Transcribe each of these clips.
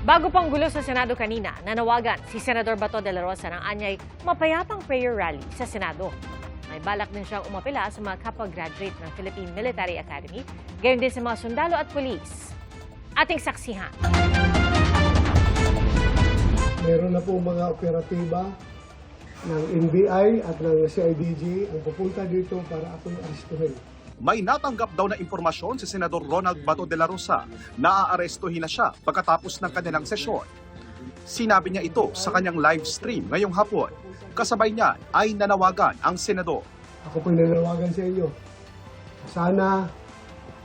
Bago pang gulo sa Senado kanina, nanawagan si Senador Bato de la Rosa ng anyay mapayapang prayer rally sa Senado. May balak din siyang umapila sa mga kapwa-graduate ng Philippine Military Academy, gayon din sa mga sundalo at pulis. Ating saksihan. Meron na po mga operatiba ng NBI at ng CIDG ang pupunta dito para ako'y arestuhin. May natanggap daw na impormasyon si Senador Ronald Bato de la Rosa na aarestuhin na siya pagkatapos ng kanilang sesyon. Sinabi niya ito sa kanyang live stream ngayong hapon. Kasabay niya ay nanawagan ang senador. Ako po'y nanawagan sa inyo. Sana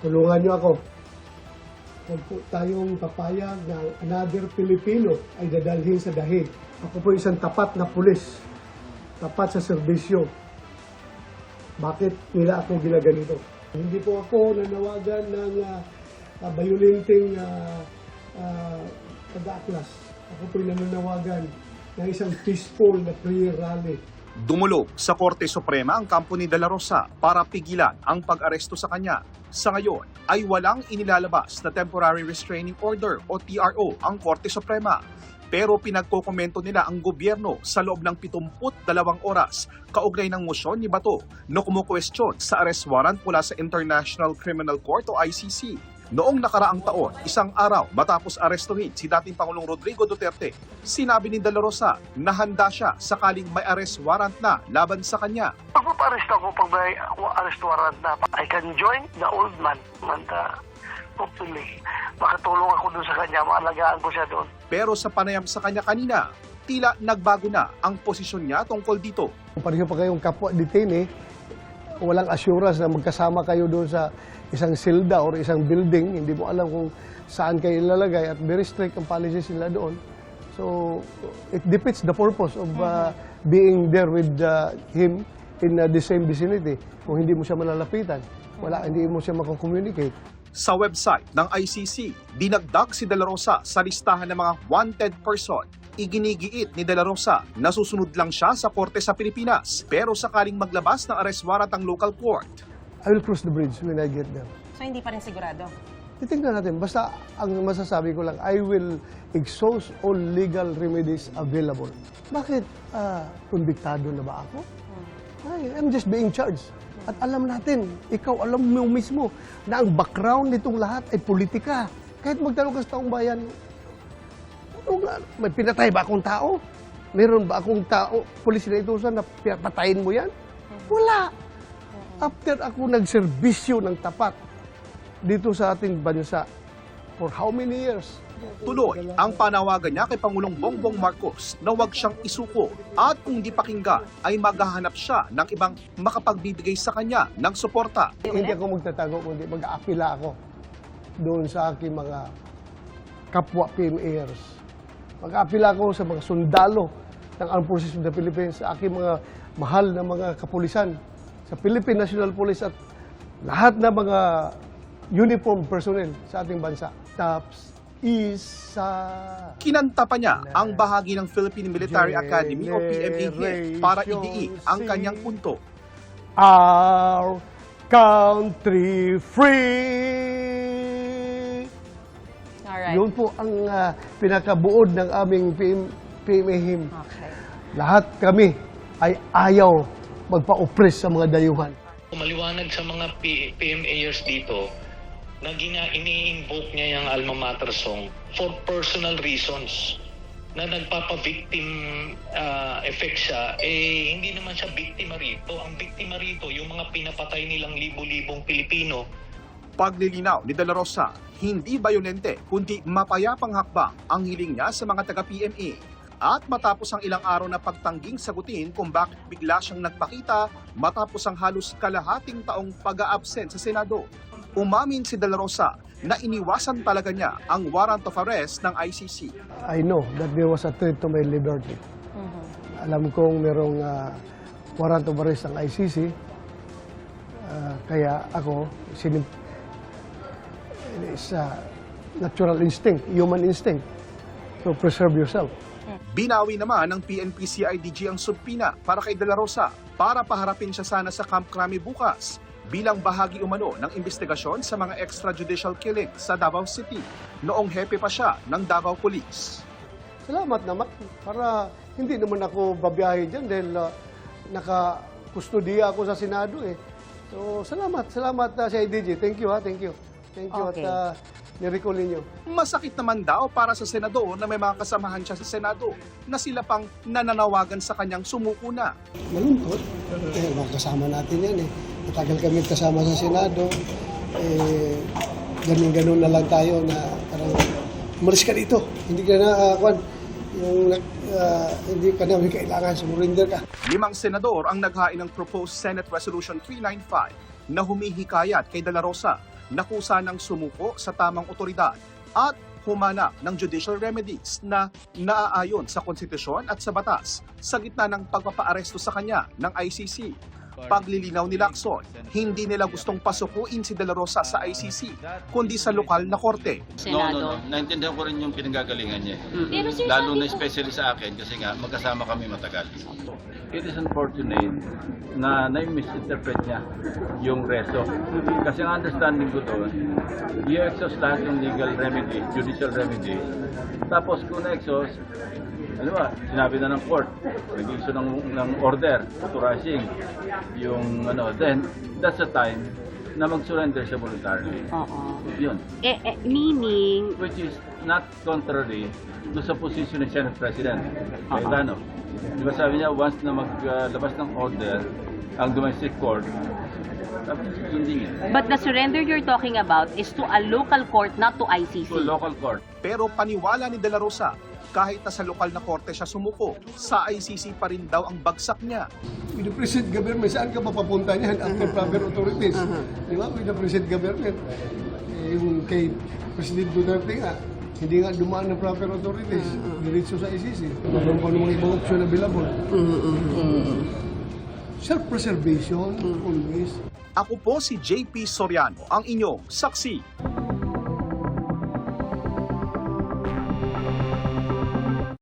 tulungan niyo ako. Huwag po tayong papayag na another Pilipino ay dadalhin sa dahig. Ako po isang tapat na pulis. Tapat sa serbisyo. Bakit nila ako ginaganito? Hindi po ako nanawagan ng violenting pag-aaklas. Ako po'y nananawagan ng isang peaceful na prayer rally. Dumulog sa Korte Suprema ang kampo ni De La Rosa para pigilan ang pag-aresto sa kanya. Sa ngayon ay walang inilalabas na Temporary Restraining Order o TRO ang Korte Suprema. Pero pinagkokomento nila ang gobyerno sa loob ng 72 oras kaugnay ng mosyon ni Bato na kumukwestiyon sa arrest warrant mula sa International Criminal Court o ICC. Noong nakaraang taon, isang araw matapos arestuhin si dating Pangulong Rodrigo Duterte, sinabi ni De La Rosa na handa siya sakaling may arrest warrant na laban sa kanya. Pag mapa-arrest ako, pag may arrest warrant na, I can join the old man and hopefully makatulong ako doon sa kanya, maalagaan ko siya doon. Pero sa panayam sa kanya kanina, tila nagbago na ang posisyon niya tungkol dito. Pareho pa kayong kapwa detainee, walang assurance na magkasama kayo doon sa isang silda or isang building, hindi mo alam kung saan kayo ilalagay at very strict ang policies nila doon. So, it defeats the purpose of being there with him in the same vicinity. Kung hindi mo siya malalapitan, hindi mo siya makakommunicate. Sa website ng ICC, dinagdag si De La Rosa sa listahan ng mga wanted person. Iginigiit ni De La Rosa na susunod lang siya sa korte sa Pilipinas, pero sakaling maglabas ng arrest warrant ang local court. I will cross the bridge when I get there. So hindi pa rin sigurado? Titingnan natin. Basta ang masasabi ko lang, I will exhaust all legal remedies available. Bakit? Konbiktado na ba ako? I'm just being charged. At alam natin, ikaw alam mo mismo na ang background nitong lahat ay politika. Kahit magtanong ka sa taong bayan, may pinatay ba akong tao? Meron ba akong tao, pulis na itusan na patayin mo yan? Wala. After ako nagserbisyo ng tapat dito sa ating bansa, for how many years? Tuloy ang panawagan niya kay Pangulong Bongbong Marcos na huwag siyang isuko at kung di pakinggan ay maghahanap siya ng ibang makapagbibigay sa kanya ng suporta. Hindi ako magtatago, kundi mag-aapila ako doon sa aking mga kapwa PMAers. Mag-aapila ako sa mga sundalo ng Armed Forces of the Philippines, sa aking mga mahal na mga kapulisan, sa Philippine National Police at lahat na mga uniform personnel sa ating bansa. Taps, Kinanta pa niya ang bahagi ng Philippine Military Academy o PMA para idiin ang kanyang punto. Our country free! Alright. Yun po ang pinakabuod ng aming PMA hymn. Okay. Lahat kami ay ayaw magpa-oppress sa mga dayuhan. Maliwanag sa mga PMAers dito, ini-invoke niya yung alma mater song for personal reasons na nagpapa-victim effect siya, hindi naman siya biktima rito. Ang biktima rito, yung mga pinapatay nilang libo-libong Pilipino. Paglilinaw ni De La Rosa, hindi bayolente kundi mapayapang hakbang ang hiling niya sa mga taga-PMA. At matapos ang ilang araw na pagtangging sagutin kung bakit bigla siyang nagpakita matapos ang halos kalahating taong pag-a-absent sa Senado, umamin si De La Rosa na iniwasan talaga niya ang warrant of arrest ng ICC. I know that there was a threat to my liberty. Alam kong merong warrant of arrest ng ICC. Kaya ako, it's natural instinct, human instinct to preserve yourself. Binawi naman ng PNP-CIDG ang subpina para kay De La Rosa para paharapin siya sana sa Camp Crame bukas. bilang bahagi umano ng investigasyon sa mga extrajudicial killing sa Davao City noong hepe pa siya ng Davao Police. Salamat naman para hindi naman ako babiyahe dyan dahil naka-kustudiya ako sa Senado eh. So, salamat sa IDG. Thank you. Thank you Okay. at nirecall ninyo. Masakit naman daw para sa senador na may mga kasamahan siya sa Senado na sila pang nananawagan sa kanyang sumuko na. Malungkot. Mga kasama natin yan eh. Matagal kami kasama sa Senado. Ganun-ganun na lang tayo na parang umalis ka dito. Hindi ka na, hindi ka namin kailangan, sumurinder ka. 5 senador ang naghain ng proposed Senate Resolution 395 na humihikayat kay De La Rosa na kusa ng sumuko sa tamang otoridad at humanap ng judicial remedies na naaayon sa konstitusyon at sa batas sa gitna ng pagpapaaresto sa kanya ng ICC. Paglilinaw ni Lacson, hindi nila gustong pasukuin si De La Rosa sa ICC, kundi sa lokal na korte. No. Naintindihan ko rin yung pinanggagalingan niya. Lalo na especially sa akin kasi nga magkasama kami matagal. It is unfortunate na na-misinterpret niya yung reso. Kasi ang understanding ko doon, i-exhaust lahat yung legal remedy, judicial remedy. Tapos kung na-exhaust, sinabi na ng court, nag-issue ng order, authorizing yung then that's the time na mag-surrender siya voluntarily. Yun. Meaning? Which is not contrary do sa position ni Senate President Cayetano. Di ba sabi niya, once na maglabas ng order ang domestic court, tapos hindi niya. But the surrender you're talking about is to a local court, not to ICC. To local court. Pero paniwala ni De La Rosa, kahit na sa lokal na korte siya sumuko, sa ICC pa rin daw ang bagsak niya. With the present government, saan ka mapapunta niyan after proper authorities? Di ba? With the present government. Yung kay President Duterte nga, hindi nga dumaan ng proper authorities. Diretso sa ICC. Meron pa mga ibang option available. Self-preservation, always. Ako po si JP Soriano, ang inyong saksi.